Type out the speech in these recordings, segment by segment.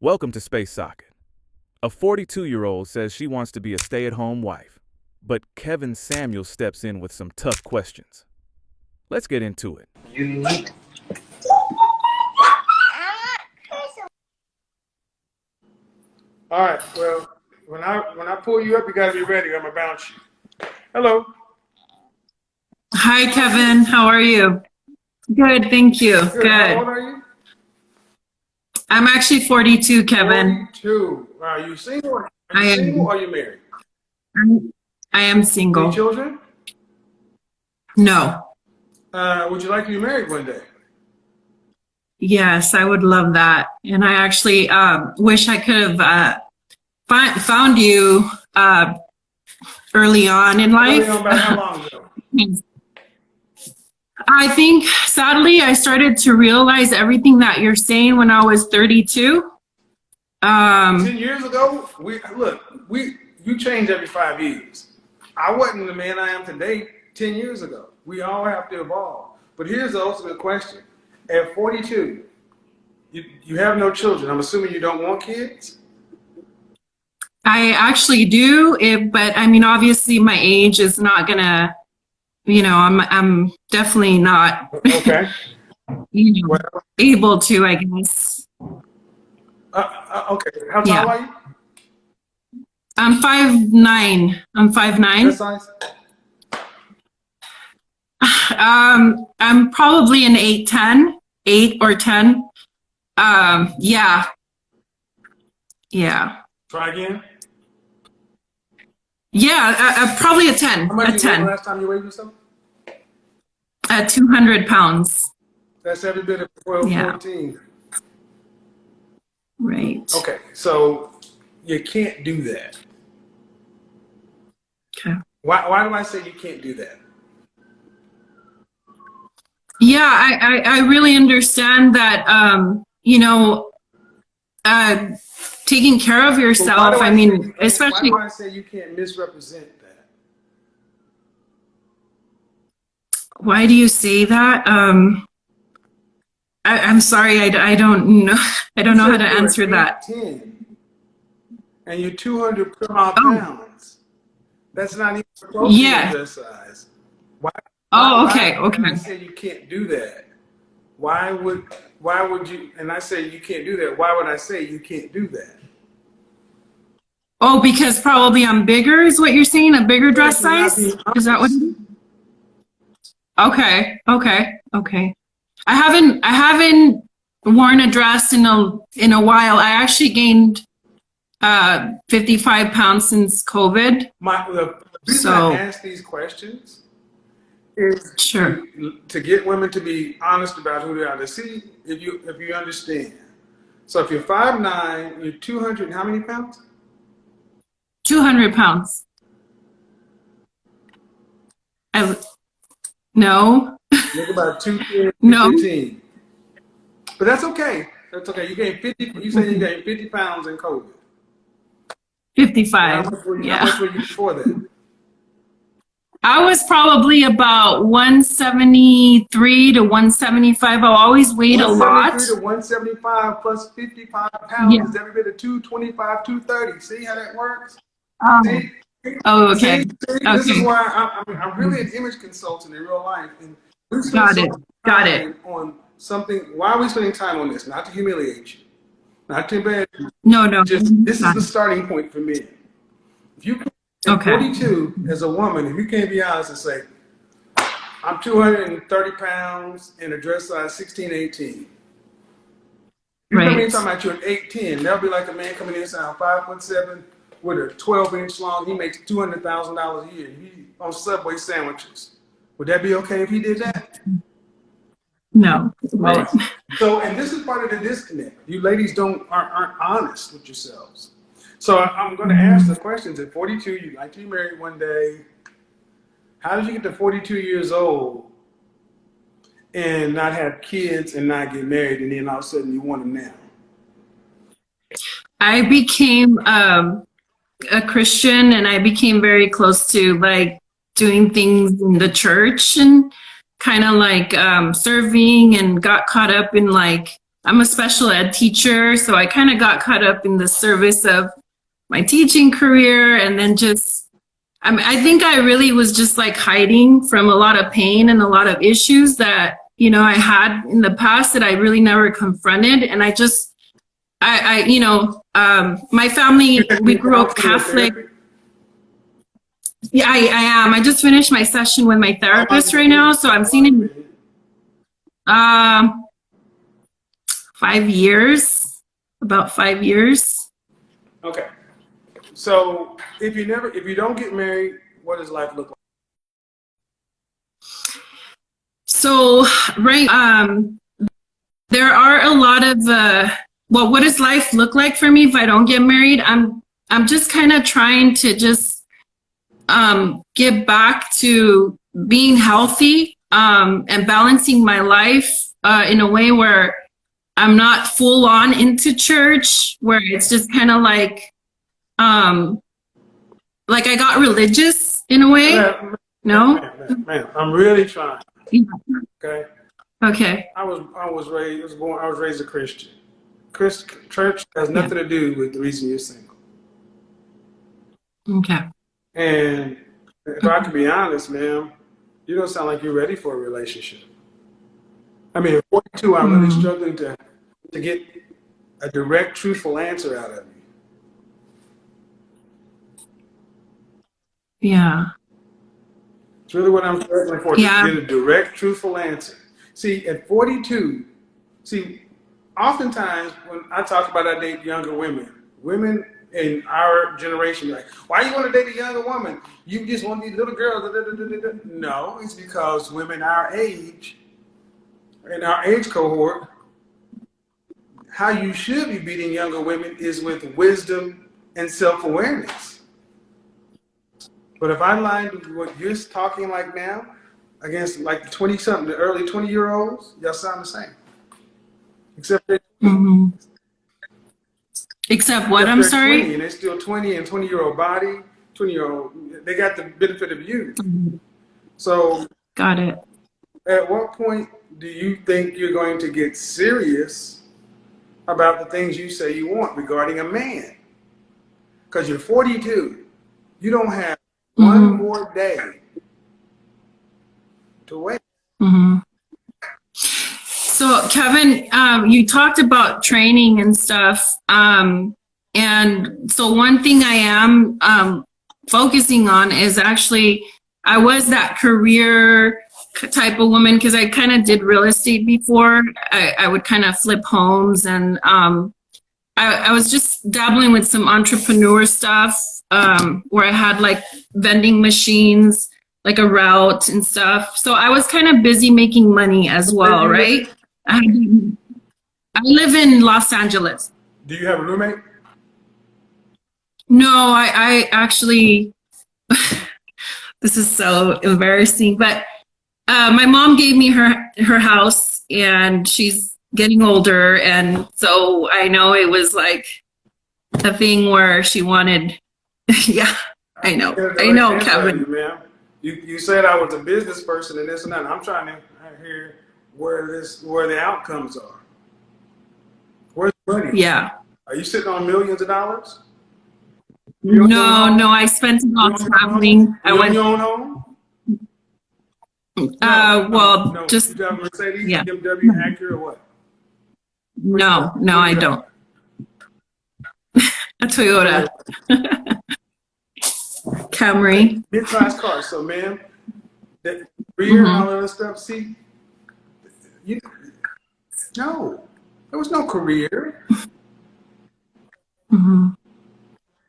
Welcome to Space Socket. A 42-year-old says she wants to be a stay-at-home wife, but Kevin Samuel steps in with some tough questions. Let's get into it. All right. Well, when I pull you up, you got to be ready. I'm gonna bounce you. Hello. Hi, Kevin. How are you? Good, thank you. Good. How old are you? I'm actually 42, Kevin. 42. Are you single? Are I you am. single or are you married? I am single. Any children? No. Would you like to be married one day? Yes, I would love that. And I actually wish I could have found you early on in life. Early on, about how long ago? I think, sadly, I started to realize everything that you're saying when I was 32. 10 years ago, you change every 5 years. I wasn't the man I am today 10 years ago. We all have to evolve. But here's the ultimate question. At 42, you have no children. I'm assuming you don't want kids? I actually do, but I mean, obviously my age is not gonna, I'm definitely not Okay. able to, I guess. Okay. How tall are you? I'm 5'9". I'm 5'9". What size? I'm probably an 8'10", 8 or 10. Yeah. Try again. Yeah, probably a 10. How much A did you weigh 10. last time you weighed yourself? At 200 pounds. That's every bit of 12, Yeah. 14. Right. Okay, so you can't do that. Okay. Why do I say you can't do that? Yeah, I really understand that, taking care of yourself, especially. Why do I say you can't misrepresent that? Why do you say that? I'm sorry, I don't know. I don't know how to answer that. 10, and you're 200 pounds. That's not even appropriate Yeah. to this size. Okay. And I say you can't do that. Why would you? And I say you can't do that. Why would I say you can't do that? Oh, because probably I'm bigger is what you're saying? A bigger dress size? Is that what? Okay. I haven't worn a dress in a while. I actually gained 55 pounds since COVID. The reason I ask these questions is to get women to be honest about who they are. To see if you understand. So if you're 5'9", you're 200. How many pounds? 200 pounds. No. Look about 210, No. 215. But that's okay. That's okay. You gained 50. You said you gained 50 pounds in COVID. 55. How much were you before that? I was probably about 173 to 175. I always weighed a lot. 173 to 175 plus 55 pounds is every bit of 225, 230. See how that works? Okay. See, this is why I'm really an image consultant in real life. And we spend Got it. on something. Why are we spending time on this? Not to humiliate you. Not to embarrass you. No. This is the starting point for me. If you at 42 as a woman, if you can't be honest and say, I'm 230 pounds in a dress size 16, 18. You come in talking about you're an 8'10". That'll be like a man coming in saying I'm 5'7" with a 12-inch long. He makes $200,000 a year. He on Subway sandwiches. Would that be okay if he did that? No. Right. So, and this is part of the disconnect. You ladies aren't honest with yourselves. So I'm going to ask the questions. At 42, you'd like to be married one day. How did you get to 42 years old and not have kids and not get married, and then all of a sudden you want them now? I became a Christian, and I became very close to like doing things in the church and kind of like serving, and got caught up in like I'm a special ed teacher, so I kind of got caught up in the service of my teaching career, and then just, I think I really was just like hiding from a lot of pain and a lot of issues that, you know, I had in the past that I really never confronted. And my family, we grew up Catholic. Yeah, I am. I just finished my session with my therapist right now, so I'm seeing him 5 years, about 5 years. Okay. So if you don't get married, what does life look like? So, right, there are a lot of, what does life look like for me if I don't get married? I'm just kind of trying to just get back to being healthy and balancing my life in a way where I'm not full on into church, where it's just kind of like I got religious in a way. No? Man, I'm really trying. Okay. Okay. I was raised a Christian. Church has nothing to do with the reason you're single. Okay. And if I can be honest, ma'am, you don't sound like you're ready for a relationship. I mean, at 42, I'm really struggling to get a direct, truthful answer out of you. Yeah. It's really what I'm struggling for, Yeah. to get a direct, truthful answer. See, at 42, oftentimes when I talk about I date younger women in our generation are like, why you want to date a younger woman? You just want these little girls. No, it's because women our age, in our age cohort, how you should be meeting younger women is with wisdom and self-awareness. But if I line what you're talking like now against like the 20-something, the early 20-year-olds, y'all sound the same. Except that Except what? I'm sorry? 20, and they're still 20 and 20-year-old body, 20-year-old, they got the benefit of youth. So Got it. at what point do you think you're going to get serious about the things you say you want regarding a man? Because you're 42. You don't have one more day to wait. So, Kevin, you talked about training and stuff. And so one thing I am focusing on is actually, I was that career type of woman because I kind of did real estate before. I would kind of flip homes, and I was just dabbling with some entrepreneur stuff where I had like vending machines, like a route and stuff. So I was kind of busy making money as well, right? I live in Los Angeles. Do you have a roommate? No, I actually, this is so embarrassing, but my mom gave me her house, and she's getting older. And so I know it was like a thing where she wanted, yeah, I know, Kevin. You said I was a business person and this and that. I'm trying to hear where the outcomes are. Where's the money? Yeah. Are you sitting on millions of dollars? No, I spent it all traveling. I went your own home? No, just you drive a Mercedes, yeah. BMW, Acura, or what? No, I don't. A Toyota. Camry. Mid-sized car. So, man, that rear and all that stuff. See, no, there was no career.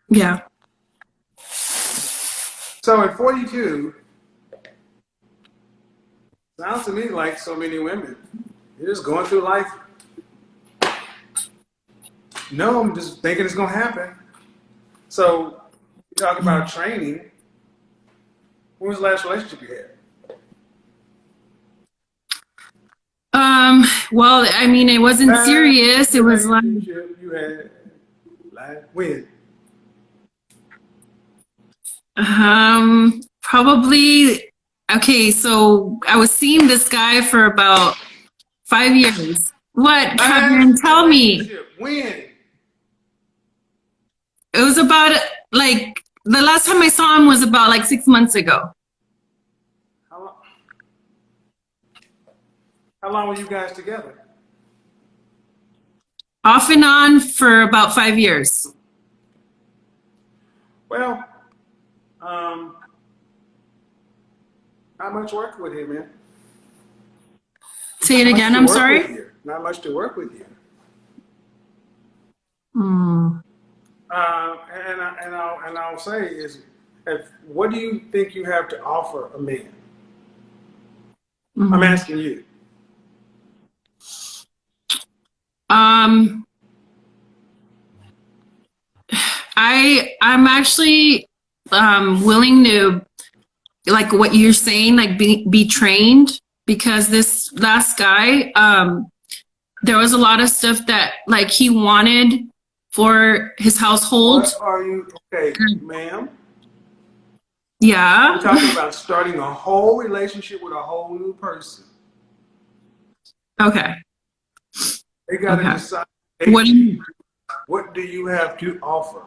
Yeah. So at 42, sounds to me like so many women, you're just going through life. No, I'm just thinking it's gonna happen. So you talk about training. When was the last relationship you had? Well, I mean, it wasn't serious. It was like you had when? Probably, okay, so I was seeing this guy for about 5 years. What, Kevin? Tell me. When? It was about, like, the last time I saw him was about like 6 months ago. How long were you guys together? Off and on for about 5 years. Well, not much work with him, man. Say it again, I'm sorry? Not much to work with you. Mm. And I'll say is, what do you think you have to offer a man? I'm asking you. I'm actually willing to, like what you're saying, like be trained, because this last guy, there was a lot of stuff that like he wanted for his household. What are you, okay, ma'am? Yeah. We're talking about starting a whole relationship with a whole new person. Okay. They got to decide. What do you have to offer?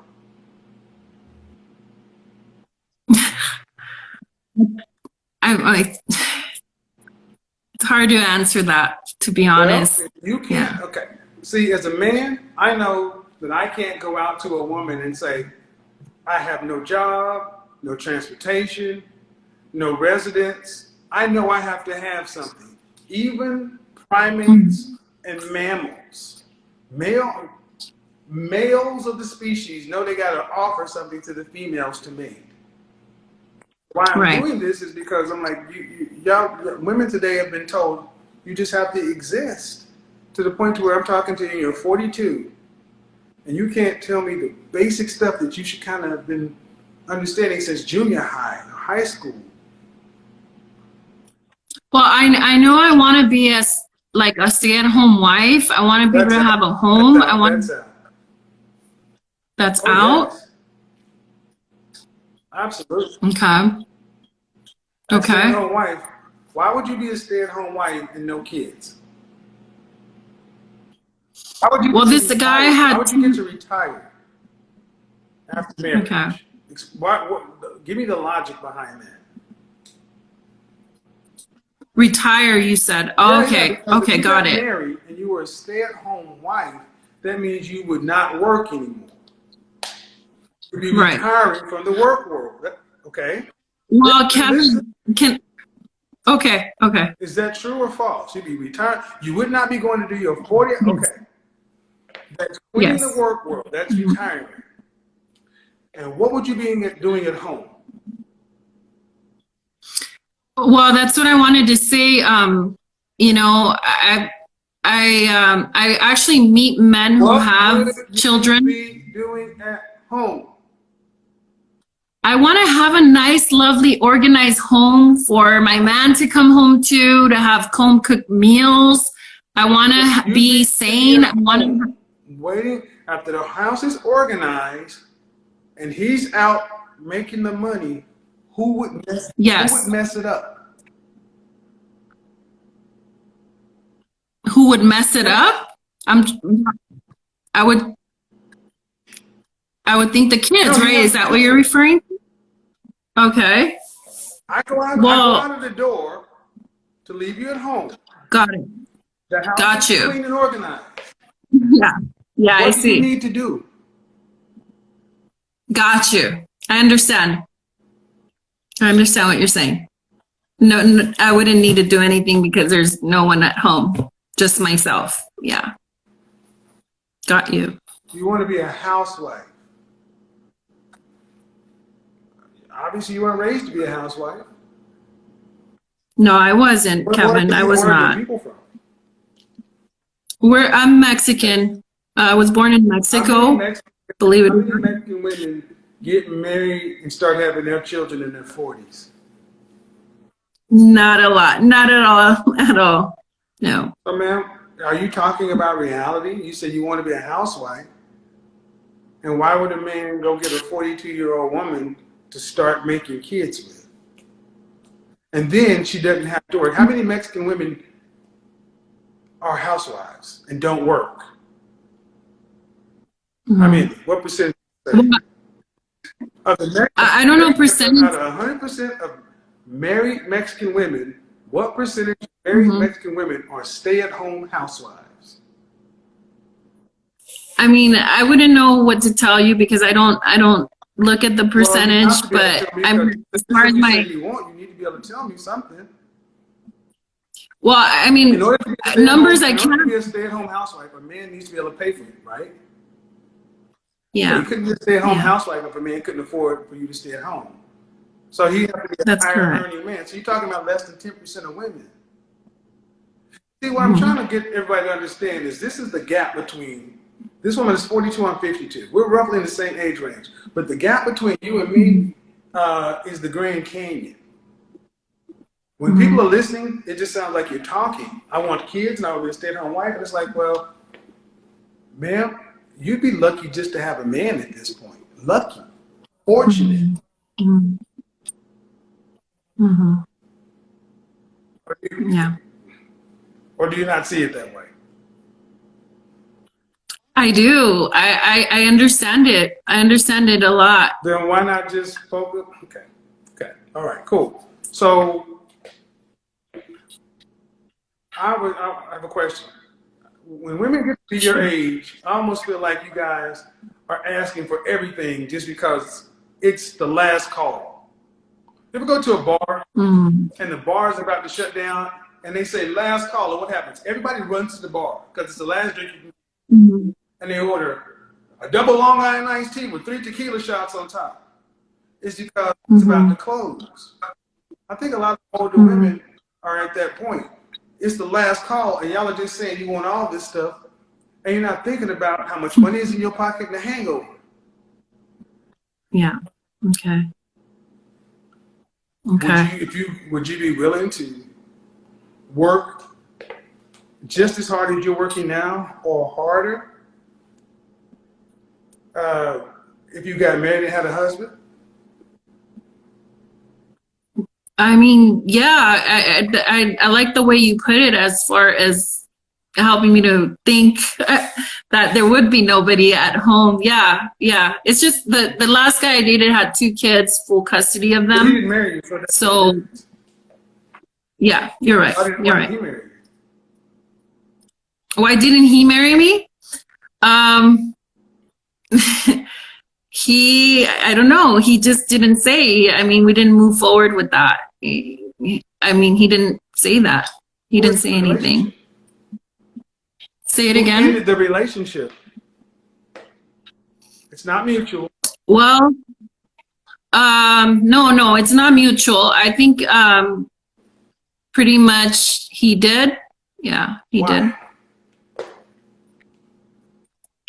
I'm like, it's hard to answer that, to be honest. Well, you can't. Yeah. Okay. See, as a man, I know that I can't go out to a woman and say, I have no job, no transportation, no residence. I know I have to have something. Even primates and mammals, males of the species know they got to offer something to the females to mate. Why I'm doing this is because I'm like, y'all, women today have been told you just have to exist, to the point to where I'm talking to you and you're 42, and you can't tell me the basic stuff that you should kind of have been understanding since junior high or high school. Well, I know I want to be a stay-at-home wife. I want to be able to have a home. That's out. Yes. Absolutely. Okay. Okay. Stay-at-home wife. Why would you be a stay-at-home wife and no kids? How would you well, this guy had. How would you get to retire after marriage? Okay. Give me the logic behind that. Retire, you said. Oh, okay. Okay, got it. Married and you were a stay-at-home wife, that means you would not work anymore. You'd be retiring from the work world. Okay. Well, Kevin, okay. Is that true or false? You'd be retired. You would not be going to do your 40. Okay. That's quitting the work world. That's retirement. And what would you be doing at home? Well, that's what I wanted to say. You know, I actually meet men who have children. What would you be doing at home? I want to have a nice, lovely, organized home for my man to come home to have home-cooked meals. I want to be sane. I want to... Waiting after the house is organized and he's out making the money, who would mess it up? Who would mess it up? I would think the kids, right? Is that what you're referring to? Okay. I go out of the door to leave you at home. Got it. The house Got is you. clean and organized. Yeah, I see. What do you need to do? Got you. I understand. I understand what you're saying. No, I wouldn't need to do anything because there's no one at home. Just myself. Yeah. Got you. You want to be a housewife. Obviously, you weren't raised to be a housewife. No, I wasn't, Kevin. I was not. Where are people from? I'm Mexican. I was born in Mexico. Believe it or not. Mexican women get married and start having their children in their 40s? Not a lot. Not at all. At all. No. So, ma'am, are you talking about reality? You said you want to be a housewife. And why would a man go get a 42-year-old woman to start making kids with? And then she doesn't have to work. How many Mexican women are housewives and don't work? Mm-hmm. I mean, what percentage? Of the I don't know percentage. Out of 100% of married Mexican women, what percentage of married Mexican women are stay-at-home housewives? I mean, I wouldn't know what to tell you because I don't look at the percentage, but I'm as far as my you need to be able to tell me something. Well, I mean, in order to be numbers I in order to be a can't. stay-at-home housewife, a man needs to be able to pay for it, right? Yeah, You couldn't be a stay-at-home housewife if a man couldn't afford for you to stay at home. So he has to be a that's higher correct. earning man. So you're talking about less than 10% of women. See, what I'm trying to get everybody to understand is this is the gap between, this woman is 42, I'm 52. We're roughly in the same age range. But the gap between you and me is the Grand Canyon. When people are listening, it just sounds like you're talking. I want kids and I want to be a stay-at-home wife. And it's like, well, ma'am, you'd be lucky just to have a man at this point. Lucky. Fortunate. Yeah. Or do you not see it that way? I do. I understand it. I understand it a lot. Then why not just focus? Okay. Okay. All right. Cool. So I have a question. When women get to your age, I almost feel like you guys are asking for everything just because it's the last call. You ever go to a bar and the bar is about to shut down and they say last call, and what happens? Everybody runs to the bar because it's the last drink you can, and they order a double Long Island iced tea with 3 tequila shots on top. It's because it's about to close. I think a lot of older women are at that point. It's the last call, and y'all are just saying you want all this stuff, and you're not thinking about how much money is in your pocket and the hangover. Yeah. Okay. Okay. Would you be willing to work just as hard as you're working now, or harder, if you got married and had a husband? I mean, yeah, I like the way you put it as far as helping me to think that there would be nobody at home. Yeah, yeah. It's just the last guy I dated had 2 kids, full custody of them. He didn't marry you, so yeah, you're right. You're right. He married you? Why didn't he marry me? I don't know. He just didn't say. I mean, we didn't move forward with that. I mean, he didn't say that. He didn't say anything. Say it again. Who ended the relationship? It's not mutual. Well, no, it's not mutual. I think pretty much he did. Yeah, he did.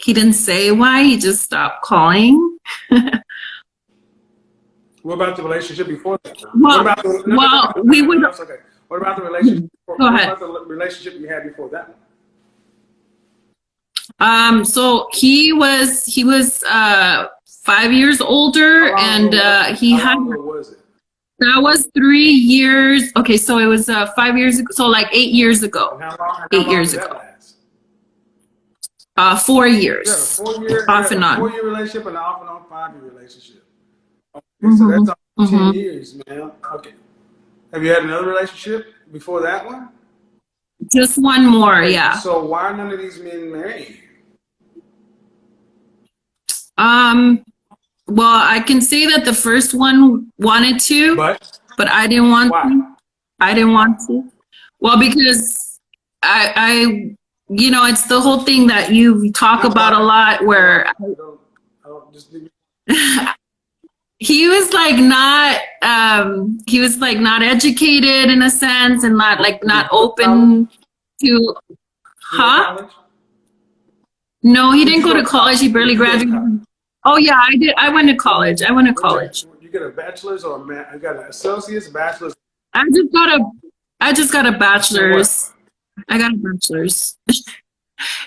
He didn't say why. He just stopped calling. What about the relationship before that? Well, we would. Okay. What about the relationship? Go ahead. What about the relationship you had before that one? So he was 5 years older, and he had. How long was it? That was 3 years. Okay, so it was 5 years ago. So like 8 years ago. And how 8 years did that ago. last? 4 years. Yeah, 4 years. Off and on. 4-year relationship and an off and on 5-year relationship. Okay, so that's all 10 years, man. Okay. Have you had another relationship before that one? Just one more, yeah. So why are none of these men married? Well, I can say that the first one wanted to, but I didn't want to. I didn't want to. Well, because I it's the whole thing that you talk about a lot where he was like not educated in a sense, and not open to, No, he didn't go to college. He barely graduated. Oh yeah, I did. I went to college. You get a bachelor's or you got an associate's, bachelor's? I just got a bachelor's. I got a bachelor's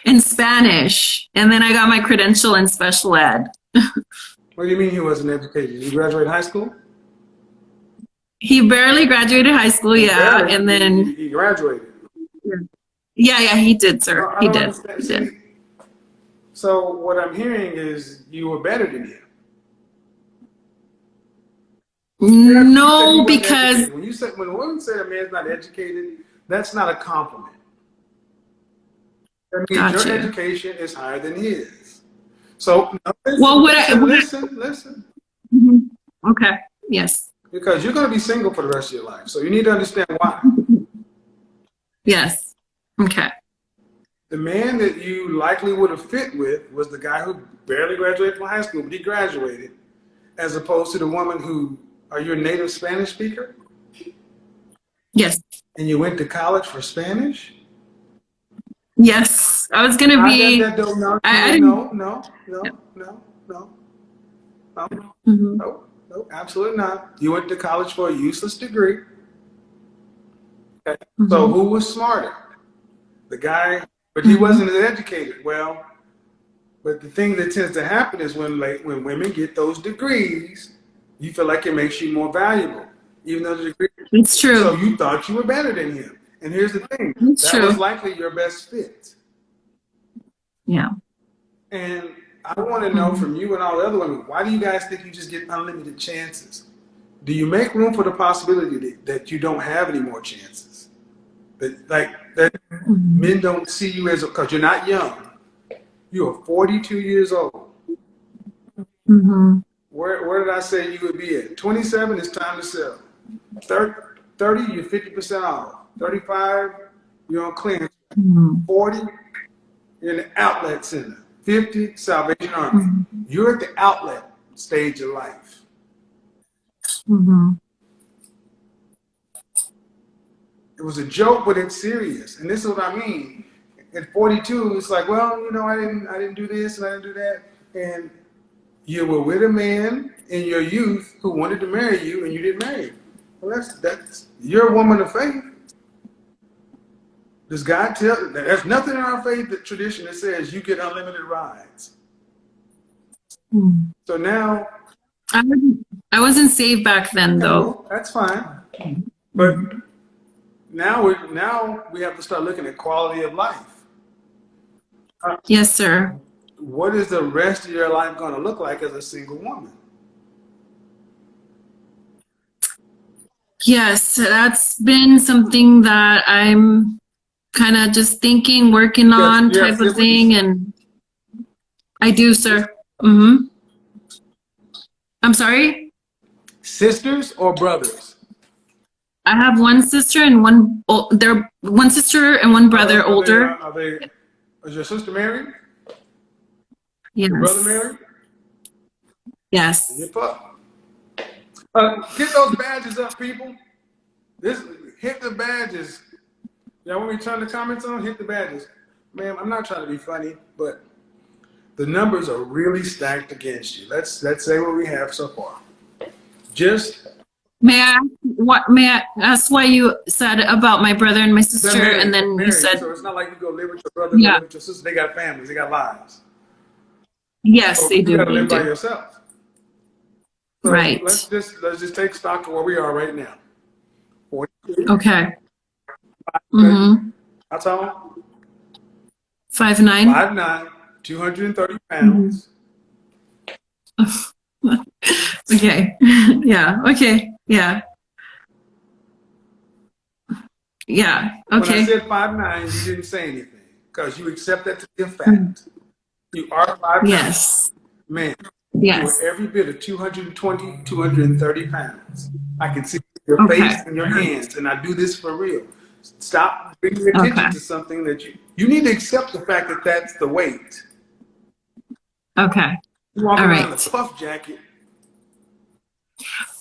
in Spanish, and then I got my credential in special ed. What do you mean he wasn't educated? He graduated high school? He barely graduated high school, yeah, and then he graduated. Yeah, he did, sir. I He don't did. understand. He did. See, so what I'm hearing is you were better than him. You said he No, wasn't because educated. When a woman said a man's not educated, that's not a compliment. That means got your you. education is higher than his. So now Well, listen. Mhm. Okay. Yes. Because you're going to be single for the rest of your life. So you need to understand why. Yes. Okay. The man that you likely would have fit with was the guy who barely graduated from high school, but he graduated, as opposed to the woman who, are you a native Spanish speaker? Yes. And you went to college for Spanish? Yes. I was gonna I got be. that though. No, I no, didn't. no, no, no, no, no, Hmm. no, no, absolutely not. You went to college for a useless degree. Okay. So Hmm. who was smarter? The guy, but he Hmm. wasn't as educated. Well, but the thing that tends to happen is when women get those degrees, you feel like it makes you more valuable, even though the degree. It's So true. you thought you were better than him. And here's the thing: It's that was true. likely your best fit. Yeah. And I want to know Hmm. from you and all the other women, why do you guys think you just get unlimited chances? Do you make room for the possibility that you don't have any more chances? That Hmm. men don't see you as, because you're not young. You are 42 years old. Hmm. Where did I say you would be at? 27, it's time to sell. 30, you're 50% off. 35, you're on clearance. Hmm. 40, you're in the outlet center. 50, Salvation Army. Hmm. You're at the outlet stage of life. Hmm. It was a joke, but it's serious. And this is what I mean. At 42, it's like, well, I didn't do this and I didn't do that. And you were with a man in your youth who wanted to marry you and you didn't marry him. Well, that's you're a woman of faith. Does God tell? There's nothing in our faith that tradition that says you get unlimited rides. Hmm. So now, I wasn't saved back then, okay, though. well, that's fine. But Hmm. now we have to start looking at quality of life. Uh, Yes, sir. What is the rest of your life going to look like as a single woman? Yes, that's been something that I'm kind of just thinking, working on, You have type of siblings, thing, and I do, sir. Mm-hmm. I'm sorry. sisters or brothers? I have one sister and they're one sister and one brother older. Are they? Is your sister married? Your brother Yes. married? And your Yes. pup. Get those badges up, people. Hit the badges. Y'all want me to turn the comments on? Hit the badges. Ma'am, I'm not trying to be funny, but the numbers are really stacked against you. Let's say what we have so far. Just May I ask why you said about my brother and my they're sister, and married. They're then you married. said, So it's not like you go live with your brother, go yeah, live with your sister. They got families, they got lives. yes, So they you do, gotta they live by do. yourself. So Right. let's just take stock of where we are right now. 42. Okay. Mm-hmm. How tall? 5'9". 5'9", 230 Mm-hmm. pounds. Okay. Yeah. Okay. Yeah. Yeah. When I Okay. said 5'9", you didn't say anything because you accept that to be a Mm. fact. You are 5'9". Yes. Man, you are Yes. every bit of 220, 230 pounds. I can see your Okay. face and your hands, and I do this for real. Stop bringing attention Okay. to something that you need to accept the fact that that's the weight. Okay. You walk All around in a right. puff jacket.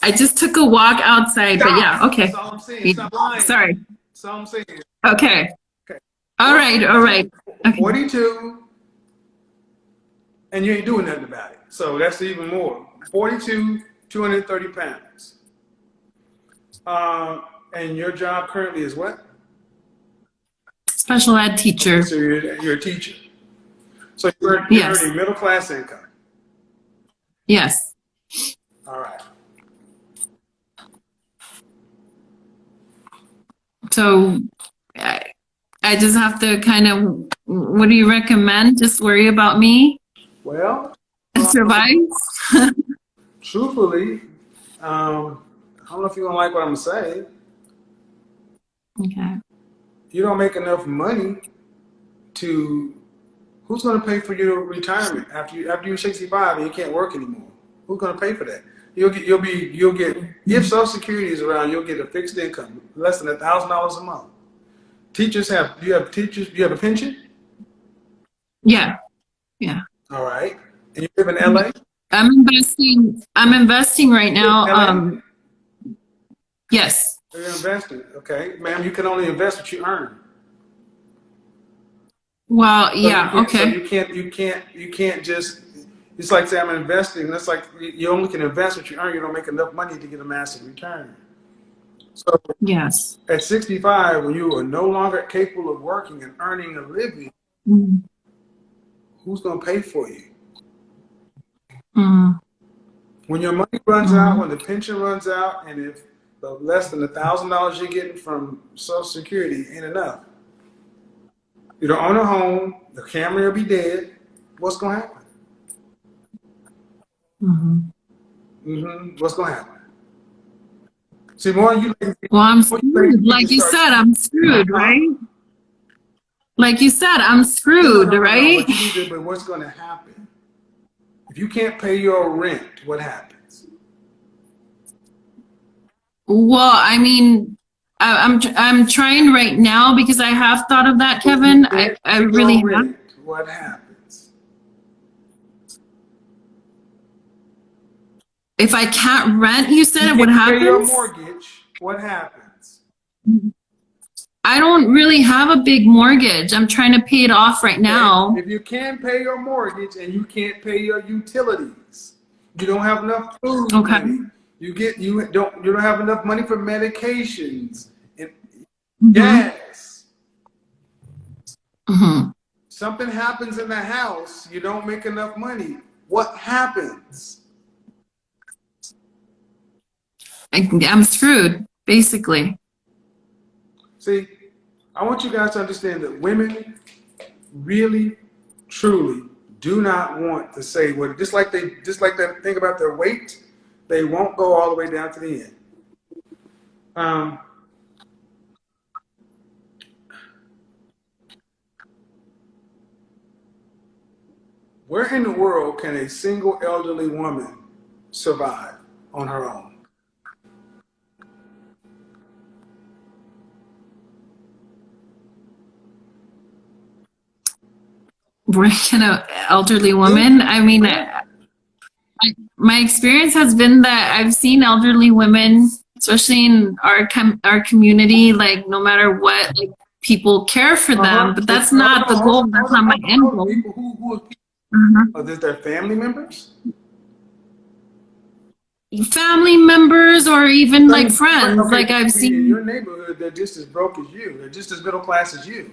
I just took a walk outside, but yeah. Stop. That's Okay. all I'm saying. Yeah. Stop lying. Sorry. That's all I'm saying. Okay. Okay. All right. All right. Okay. 42, and you ain't doing nothing about it. So that's even more. 42, 230 pounds. And your job currently is what? Special ed Okay, teacher. so you're a teacher. So you're Yes. earning middle class income. Yes. All right. So I just have to kind of, what do you recommend? Just worry about me Well, and survive? truthfully, I don't know if you're gonna like what I'm gonna say. Okay. You don't make enough money to. Who's gonna pay for your retirement after you're 65 and you can't work anymore? Who's gonna pay for that? You'll get if Social Security is around, you'll get a fixed income, less than $1,000 a month. Teachers have you have a pension? Yeah. Yeah. All right. And you live in LA? I'm investing right now. LA? Yes. You're investing, okay. Ma'am, you can only invest what you earn. Well, So yeah, so okay. you can't just, it's like say I'm investing, that's like you only can invest what you earn, you don't make enough money to get a massive return. So Yes. at 65, when you are no longer capable of working and earning a living, Mm. who's gonna pay for you? Mm. When your money runs out, Mm. when the pension runs out, and if the less than $1,000 you're getting from Social Security ain't enough, you don't own a home, the family will be dead, what's gonna happen? What's gonna happen? See, more you Well, I'm more you ladies screwed. need to Like you start. said, I'm screwed, Huh? right? Like you said, I'm screwed, No. right? But you need to. But what's gonna happen if you can't pay your rent? What happens? Well, I mean, I'm trying right now because I have thought of that, If you Kevin. can't I pay really your have. rent, what happens? If I can't rent, you said, You what can't pay your happens? mortgage. What happens? I don't really have a big mortgage. I'm trying to pay it off right Okay. now. If you can't pay your mortgage and you can't pay your utilities, you don't have enough food Okay. money. You don't have enough money for medications and Mm-hmm. gas. Mm-hmm. Something happens in the house, you don't make enough money. What happens? I'm screwed, basically. See, I want you guys to understand that women really, truly do not want to say what, just like that thing about their weight, they won't go all the way down to the end. Where in the world can a single elderly woman survive on her own? Working an elderly woman. I mean, my experience has been that I've seen elderly women, especially in our community, like no matter what, like people care for them, but that's not the goal. That's not my end goal. People who are people? Are these their family members? Family members or even like friends. Okay, Like I've in seen. your neighborhood, they're just as broke as you. They're just as middle class as you.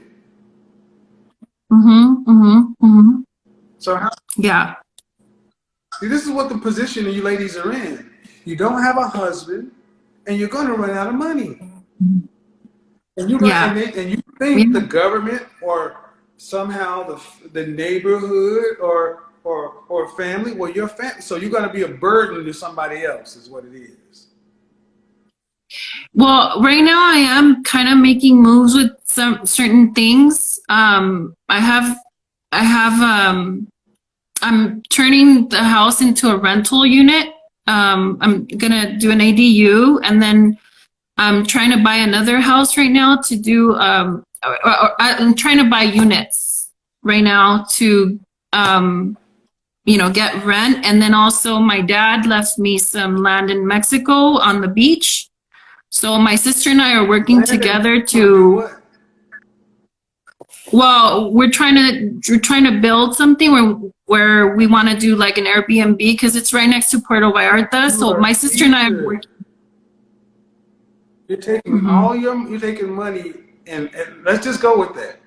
So Yeah. see, this is what the position you ladies are in. You don't have a husband, and you're going to run out of money. And you and you think the government or somehow the neighborhood or family, well, your family, so you're going to be a burden to somebody else, is what it is. Well, right now I am kind of making moves with some certain things. I'm turning the house into a rental unit. I'm gonna do an ADU, and then I'm trying to buy another house right now to do. I'm trying to buy units right now to, get rent, and then also my dad left me some land in Mexico on the beach. So my sister and I are working together to. Well, we're trying to build something where we want to do like an Airbnb because it's right next to Puerto Vallarta. So my sister and I are working. You're taking you're taking money and let's just go with that.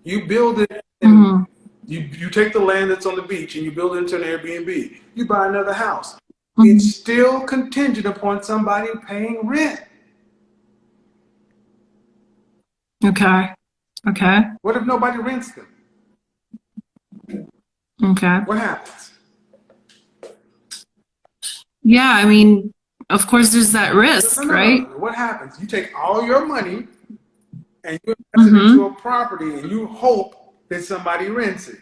You build it and you take the land that's on the beach and you build it into an Airbnb. You buy another house. It's still contingent upon somebody paying rent. Okay. Okay. What if nobody rents them? Okay. What happens? Yeah, I mean, of course there's that risk, right? No. What happens? You take all your money and you invest it into Mm-hmm. a property and you hope that somebody rents it.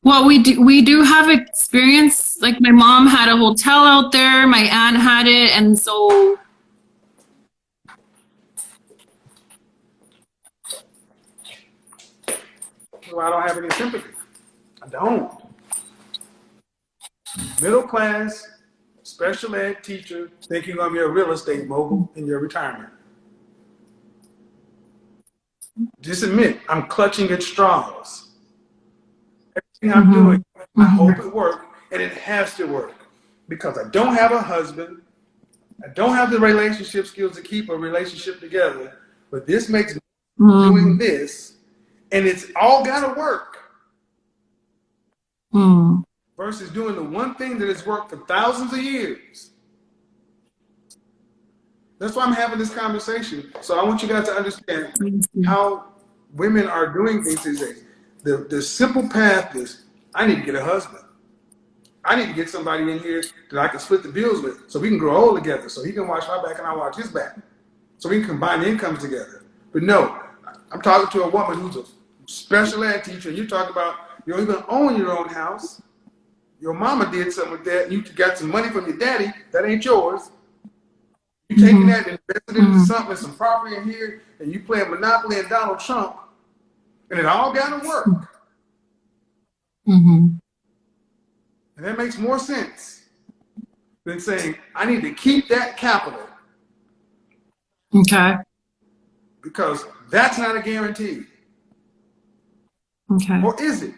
Well, we do have experience. Like my mom had a hotel out there, my aunt had it, and so Well, I don't have any sympathy. I don't. Middle class, special ed teacher, think you're going to be a real estate mogul in your retirement. Just admit, I'm clutching at straws. Everything I'm mm-hmm. doing, I hope Mm-hmm. it works, and it has to work. Because I don't have a husband, I don't have the relationship skills to keep a relationship together, but this makes me doing this, and it's all got to work. Mm-hmm. Versus doing the one thing that has worked for thousands of years. That's why I'm having this conversation. So I want you guys to understand how women are doing things these days. The simple path is, I need to get a husband. I need to get somebody in here that I can split the bills with so we can grow old together, so he can watch my back and I watch his back. So we can combine incomes together. But no, I'm talking to a woman who's a special ed teacher, and you talk about you don't even own your own house. Your mama did something with that. You got some money from your daddy. That ain't yours. You taking that and invested into something, some property in here, and you playing Monopoly and Donald Trump, and it all got to work. Mm-hmm. And that makes more sense than saying, I need to keep that capital. Okay. Because that's not a guarantee. Okay. Or is it?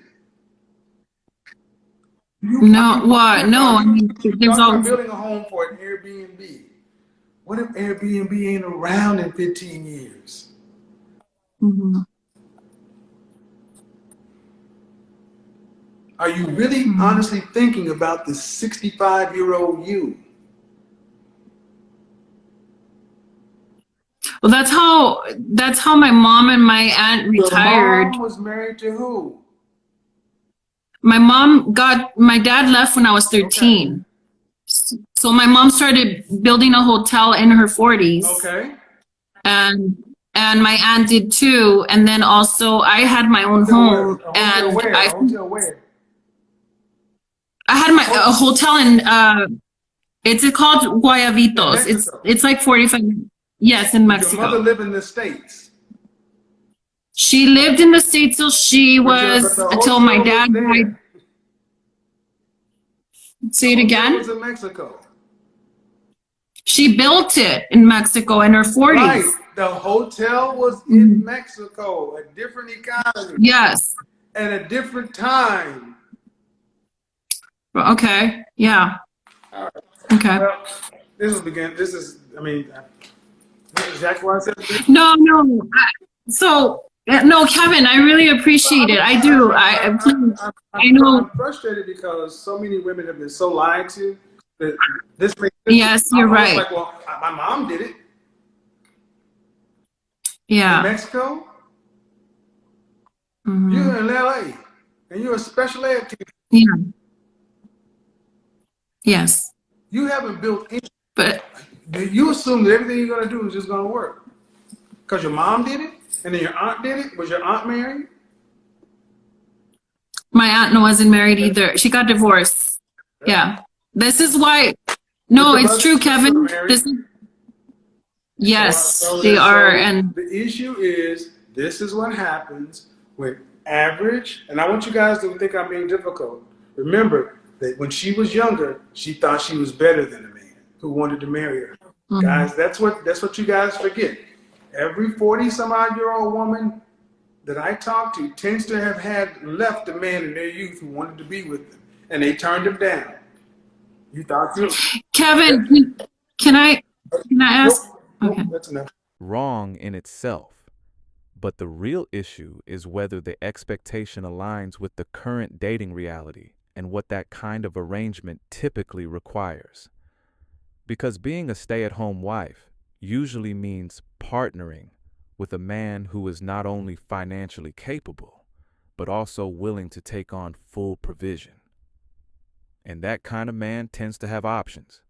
No, what? No, I mean, You there's talk about always. building a home for an Airbnb. What if Airbnb ain't around in 15 years? Mm-hmm. Are you really honestly thinking about the 65-year-old you? Well, that's how my mom and my aunt Your retired. mom was married to who? My dad left when I was Okay. 13. So my mom started building a hotel in her 40s. Okay. And my aunt did too. And then also I had my own home and A hotel where? I had a hotel in it's called Guayabitos. It's like 45. Yes, in Did your mother Mexico. live in the States? She lived in the States till until my dad died. Say it again. It was in Mexico. She built it in Mexico in her 40s. Right. The hotel was in Mexico, a different economy. Yes. At a different time. Okay. Yeah. All right. Okay. Well, this is exactly what I said. No. No, Kevin, I really appreciate it. I do. I know. I'm frustrated because so many women have been so lied to that this makes sense. Yes, you're right. Like, well, my mom did it. Yeah. In Mexico, you're in LA, and you're a special ed teacher. Yeah. Yes. You haven't built anything. But you assume that everything you're going to do is just going to work because your mom did it, and then your aunt did it. Was your aunt married? my aunt wasn't married either. She got divorced. Yeah. This is why. No, it's true, Kevin. Yes, they are. And the issue is, this is what happens when average, and I want you guys to think I'm being difficult. Remember that when she was younger, she thought she was better than a man who wanted to marry her. Guys, that's what you guys forget. Every 40-some-odd-year-old woman that I talk to tends to have had left a man in their youth who wanted to be with them, and they turned him down. You thought you, Kevin, can I ask? Nope, Okay. that's enough. Wrong in itself. But the real issue is whether the expectation aligns with the current dating reality and what that kind of arrangement typically requires. Because being a stay-at-home wife usually means partnering with a man who is not only financially capable, but also willing to take on full provision. And that kind of man tends to have options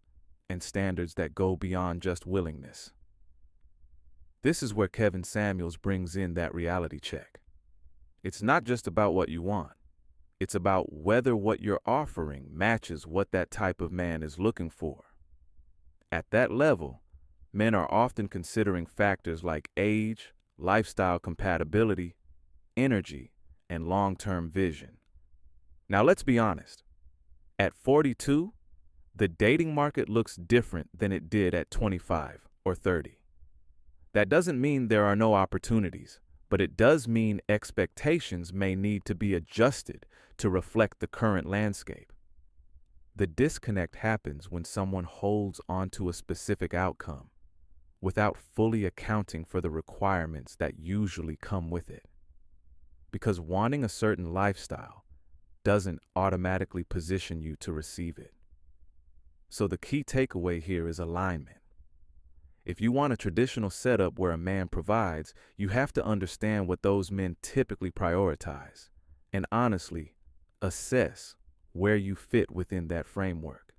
and standards that go beyond just willingness. This is where Kevin Samuels brings in that reality check. It's not just about what you want. It's about whether what you're offering matches what that type of man is looking for. At that level, men are often considering factors like age, lifestyle compatibility, energy, and long-term vision. Now let's be honest. At 42, the dating market looks different than it did at 25 or 30. That doesn't mean there are no opportunities, but it does mean expectations may need to be adjusted to reflect the current landscape. The disconnect happens when someone holds onto a specific outcome without fully accounting for the requirements that usually come with it. Because wanting a certain lifestyle doesn't automatically position you to receive it. So the key takeaway here is alignment. If you want a traditional setup where a man provides, you have to understand what those men typically prioritize, and honestly, assess where you fit within that framework.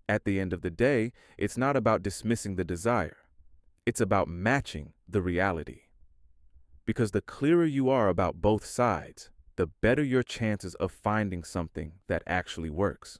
At the end of the day, it's not about dismissing the desire. It's about matching the reality. Because the clearer you are about both sides, the better your chances of finding something that actually works.